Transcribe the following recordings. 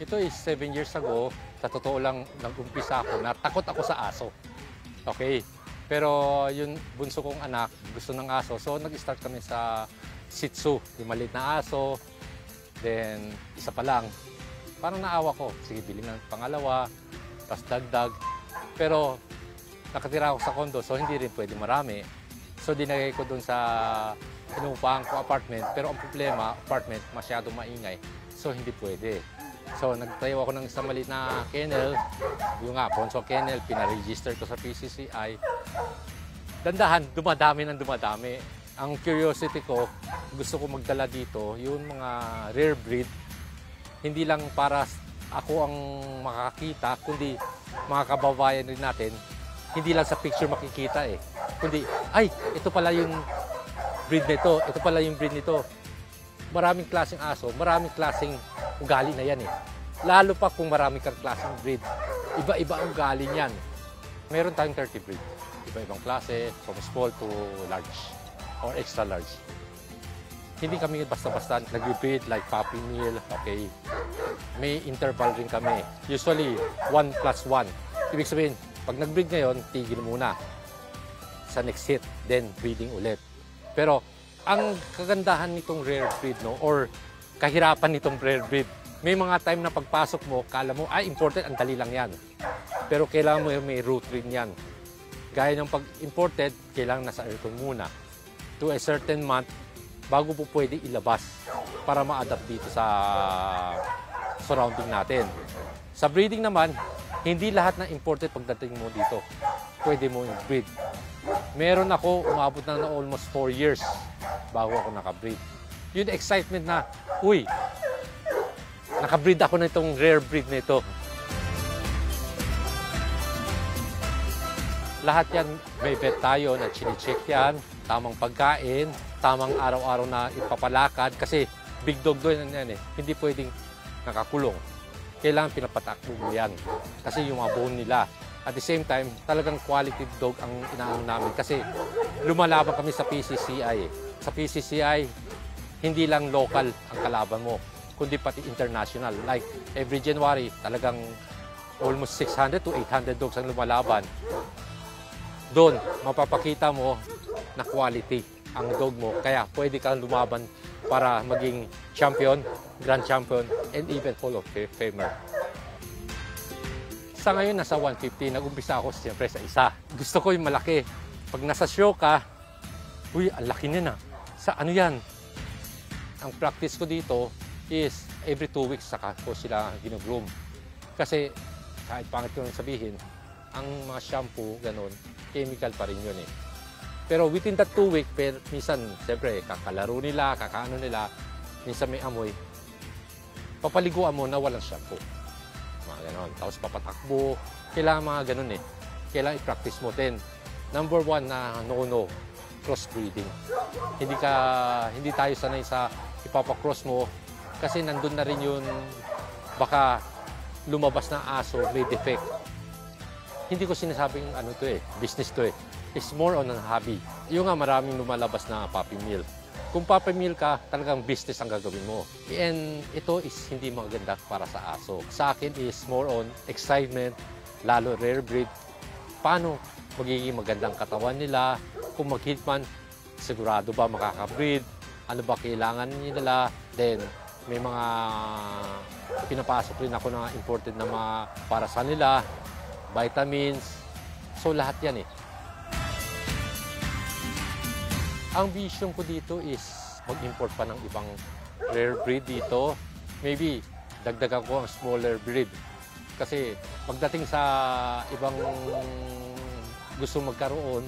Ito is 7 years ago. Sa totoo lang, nag-umpisa ako na takot ako sa aso. Okay. Pero yung bunso kong anak, gusto ng aso. So nag-start kami sa Shih Tzu, yung maliit na aso. Then, isa pa lang. Parang naawa ko. Sige, bilhin ng pangalawa. Tapos dagdag. Pero nakatira ako sa condo, so hindi rin pwede marami. So dinagay ko doon sa inuupahan ko apartment. Pero ang problema, apartment, masyadong maingay. So hindi pwede. So nagtayo ako ng isang maliit na kennel. Yung nga, Ponso Kennel, pinaregister ko sa PCCI. Dandahan, dumadami ng dumadami. Ang curiosity ko, gusto ko magdala dito yung mga rare breed. Hindi lang para ako ang makakita, kundi mga kababayan rin natin, hindi lang sa picture makikita eh. Kundi, ay, ito pala yung breed nito, ito pala yung breed nito. Maraming klaseng aso, maraming klaseng ugali na yan eh. Lalo pa kung maraming kang klaseng breed. Iba-iba ang ugali niyan. Meron tayong 30 breed. Iba-ibang klase, from small to large or extra large. Hindi kami basta-basta nag-breed like puppy mill, okay. May interval rin kami. Usually, 1+1. Ibig sabihin, pag nag-breed ngayon, tigil muna sa next hit, then breeding ulit. Pero, ang kagandahan nitong rare breed, no, or kahirapan nitong rare breed, may mga time na pagpasok mo, kala mo, ay, imported, ang dali lang yan. Pero kailangan mo may root rin yan. Gaya ng pag-imported, kailangan nasa aircon muna. To a certain month, bago po pwede ilabas para ma-adapt dito sa surrounding natin. Sa breeding naman, hindi lahat na imported pagdating mo dito. Pwede mo i-breed. Meron ako, umabot na almost 4 years bago ako nakabreed. Yung excitement na, uy, nakabreed ako na itong rare breed na ito. Lahat yan, may vet tayo na chine-check yan, tamang pagkain, tamang araw-araw na ipapalakad kasi big dog doon yan eh. Hindi pwedeng nakakulong. Kailangan pinapatakbo mo yan kasi yung mga bone nila. At the same time, talagang quality dog ang inaano namin kasi lumalaban kami sa PCCI. Sa PCCI, hindi lang local ang kalaban mo, kundi pati international. Like every January, talagang almost 600 to 800 dogs ang lumalaban. Doon, mapapakita mo na quality ang dog mo. Kaya pwede kang lumaban para maging champion, grand champion, and even Hall of Famer. Sa ngayon, nasa 150. Nag-umpisa ako siyempre sa isa. Gusto ko yung malaki. Pag nasa show ka, uy, ang laki niya na. Sa ano yan? Ang practice ko dito is every 2 weeks saka ko sila ginugroom. Kasi kahit pangit ko nang sabihin, ang mga shampoo, ganun, chemical pa rin yun eh. Pero within that 2 weeks, minsan, siyempre, kakalaro nila, kakaano nila, minsan may amoy, papaliguan mo na walang shampoo. Mga ganon. Tapos papatakbo, kailangan mga ganun eh. Kailangan i-practice mo din. Number 1 na no-no, crossbreeding. Hindi tayo sanay sa ipapakross mo kasi nandun na rin yun, baka lumabas na aso, may defect. Hindi ko sinasabing ano to eh, business to eh. It's more on a hobby. Yung nga maraming lumalabas na puppy mill. Kung puppy mill ka, talagang business ang gagawin mo. And ito is hindi maganda para sa aso. Sa akin is more on excitement, lalo rare breed. Paano magiging magandang katawan nila? Kung mag-hit man, sigurado ba makaka-breed? Ano ba kailangan nila? Then, may mga pinapasok rin ako na imported na mga para sa nila, vitamins. So, lahat yan eh. Ang vision ko dito is mag-import pa ng ibang rare breed dito. Maybe dagdagan ko ang smaller breed. Kasi pagdating sa ibang gusto magkaroon,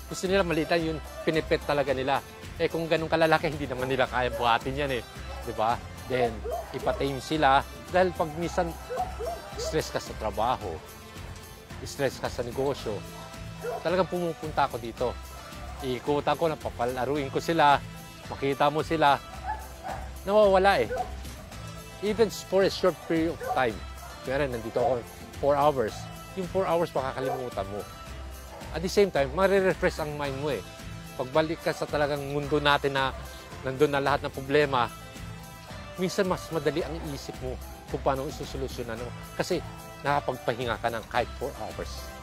gusto nila malitan yung pinipet talaga nila. Eh kung ganun kalalaki, hindi naman nila kaya buhatin yan eh. Diba? Then, ipatame sila. Dahil pag minsan stress ka sa trabaho, stress ka sa negosyo, talagang pumupunta ako dito. Iikutan ko, napapalaruin ko sila, makita mo sila, nawawala eh. Even for a short period of time. Pero nandito ako 4 hours. Yung 4 hours makakalimutan mo. At the same time, marirefresh ang mind mo eh. Pagbalik ka sa talagang mundo natin na nandun na lahat ng problema, minsan mas madali ang isip mo kung paano isusolusyonan mo. Kasi nakapagpahinga ka ng kahit 4 hours.